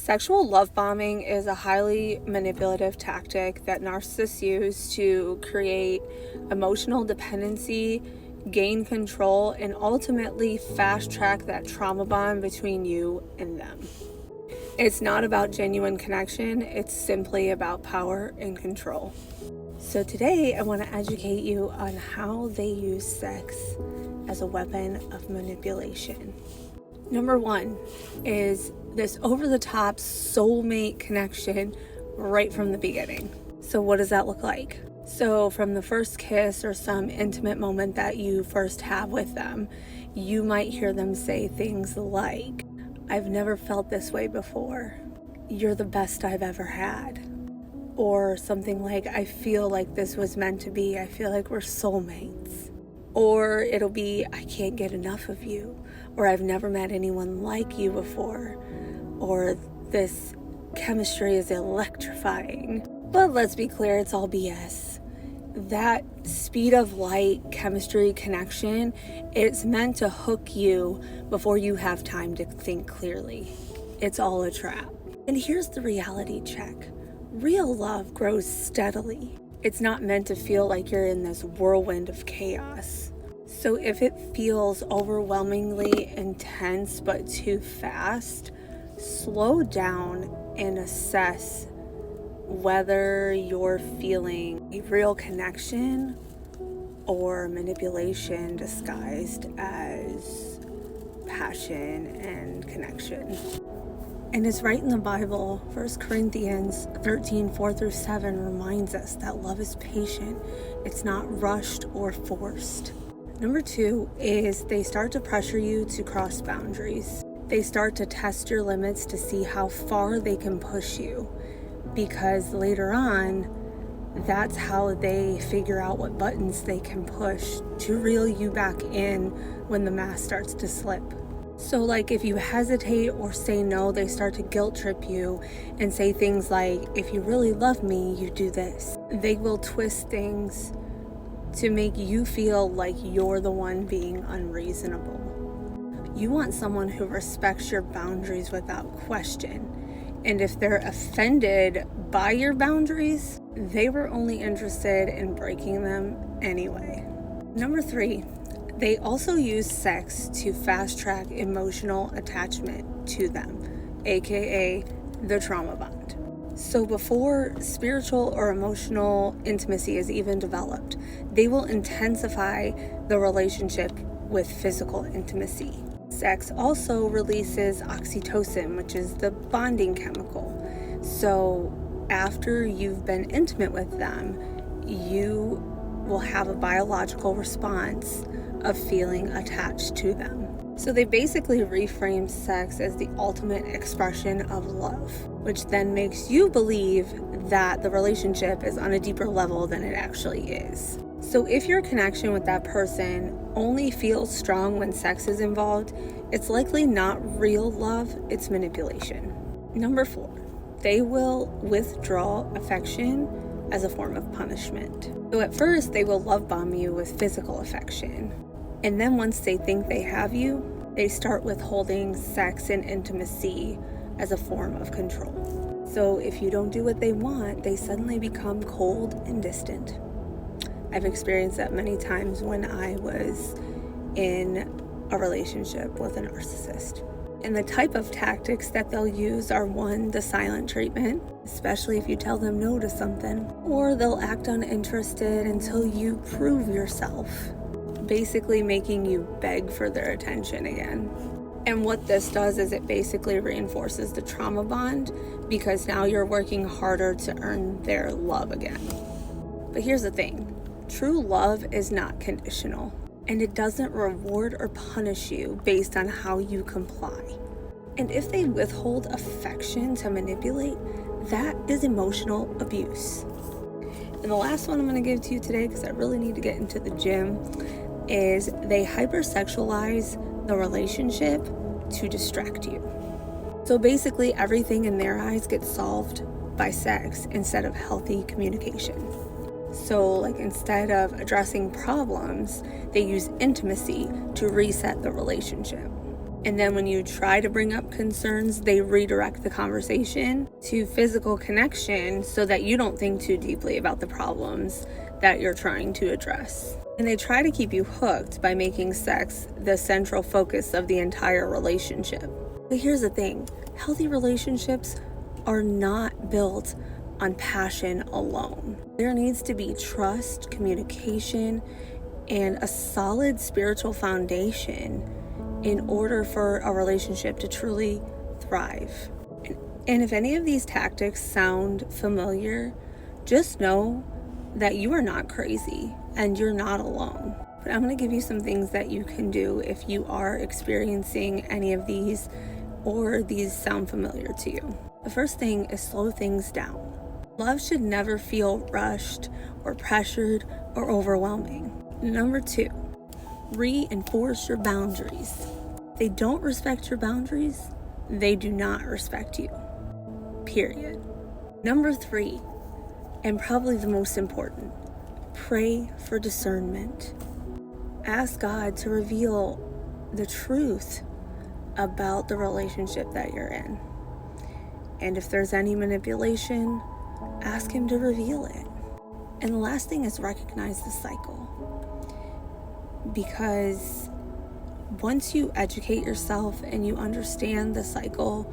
Sexual love bombing is a highly manipulative tactic that narcissists use to create emotional dependency, gain control, and ultimately fast track that trauma bond between you and them. It's not about genuine connection, it's simply about power and control. So today I want to educate you on how they use sex as a weapon of manipulation. Number one is this over-the-top soulmate connection right from the beginning. So what does that look like? So from the first kiss or some intimate moment that you first have with them, you might hear them say things like, "I've never felt this way before. You're the best I've ever had." Or something like, "I feel like this was meant to be. I feel like we're soulmates." Or it'll be, "I can't get enough of you." Or, "I've never met anyone like you before." Or, "This chemistry is electrifying." But let's be clear, it's all BS. That speed of light chemistry connection, it's meant to hook you before you have time to think clearly. It's all a trap. And here's the reality check. Real love grows steadily. It's not meant to feel like you're in this whirlwind of chaos. So if it feels overwhelmingly intense but too fast, slow down and assess whether you're feeling a real connection or manipulation disguised as passion and connection. And it's right in the Bible. 1 Corinthians 13, 4-7 reminds us that love is patient. It's not rushed or forced. Number two is they start to pressure you to cross boundaries. They start to test your limits to see how far they can push you, because later on, that's how they figure out what buttons they can push to reel you back in when the mask starts to slip. So like if you hesitate or say no, they start to guilt trip you and say things like, "If you really love me, you do this." They will twist things to make you feel like you're the one being unreasonable. You want someone who respects your boundaries without question. And if they're offended by your boundaries, they were only interested in breaking them anyway. Number three, they also use sex to fast track emotional attachment to them, aka the trauma bond. So before spiritual or emotional intimacy is even developed, they will intensify the relationship with physical intimacy. Sex also releases oxytocin, which is the bonding chemical. So after you've been intimate with them, you will have a biological response of feeling attached to them. So they basically reframe sex as the ultimate expression of love, which then makes you believe that the relationship is on a deeper level than it actually is. So if your connection with that person only feels strong when sex is involved, it's likely not real love, it's manipulation. Number four, they will withdraw affection as a form of punishment. So at first, they will love bomb you with physical affection. And then once they think they have you, they start withholding sex and intimacy as a form of control. So if you don't do what they want, they suddenly become cold and distant. I've experienced that many times when I was in a relationship with a narcissist. And the type of tactics that they'll use are one, the silent treatment, especially if you tell them no to something, or they'll act uninterested until you prove yourself, basically making you beg for their attention again. And what this does is it basically reinforces the trauma bond, because now you're working harder to earn their love again. But here's the thing, true love is not conditional, and it doesn't reward or punish you based on how you comply. And if they withhold affection to manipulate, that is emotional abuse. And the last one I'm going to give to you today, because I really need to get into the gym, is they hypersexualize the relationship to distract you. So basically everything in their eyes gets solved by sex instead of healthy communication. So like instead of addressing problems, they use intimacy to reset the relationship. And then when you try to bring up concerns, they redirect the conversation to physical connection so that you don't think too deeply about the problems that you're trying to address. And they try to keep you hooked by making sex the central focus of the entire relationship. But here's the thing, healthy relationships are not built on passion alone. There needs to be trust, communication, and a solid spiritual foundation in order for a relationship to truly thrive. And if any of these tactics sound familiar, just know that you are not crazy and you're not alone. But I'm going to give you some things that you can do if you are experiencing any of these or these sound familiar to you. The first thing is slow things down. Love should never feel rushed or pressured or overwhelming. Number 2, reinforce your boundaries. If they don't respect your boundaries, they do not respect you. Period. Number 3, and probably the most important, pray for discernment. Ask God to reveal the truth about the relationship that you're in. And if there's any manipulation, ask Him to reveal it. And the last thing is recognize the cycle. Because once you educate yourself and you understand the cycle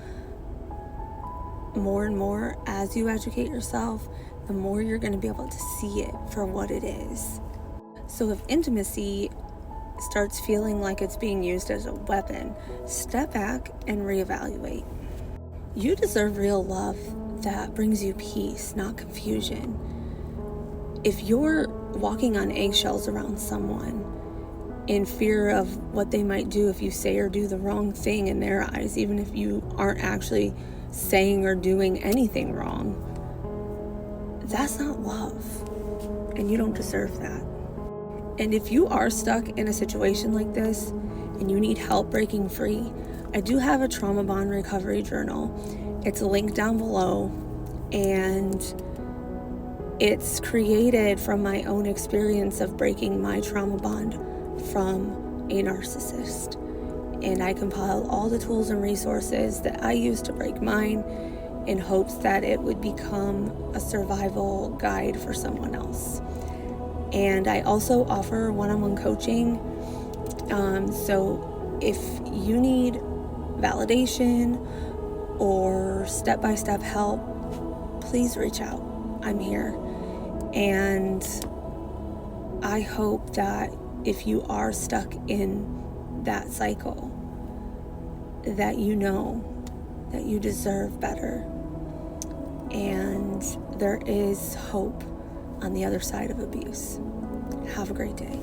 more and more as you educate yourself, the more you're going to be able to see it for what it is. So if intimacy starts feeling like it's being used as a weapon, step back and reevaluate. You deserve real love that brings you peace, not confusion. If you're walking on eggshells around someone in fear of what they might do if you say or do the wrong thing in their eyes, even if you aren't actually saying or doing anything wrong, that's not love, and you don't deserve that. And if you are stuck in a situation like this and you need help breaking free, I do have a trauma bond recovery journal. It's a link down below, and it's created from my own experience of breaking my trauma bond from a narcissist. And I compiled all the tools and resources that I used to break mine in hopes that it would become a survival guide for someone else. And I also offer one-on-one coaching. So if you need validation or step-by-step help, please reach out. I'm here. And I hope that if you are stuck in that cycle, that you know that you deserve better and there is hope on the other side of abuse. Have a great day.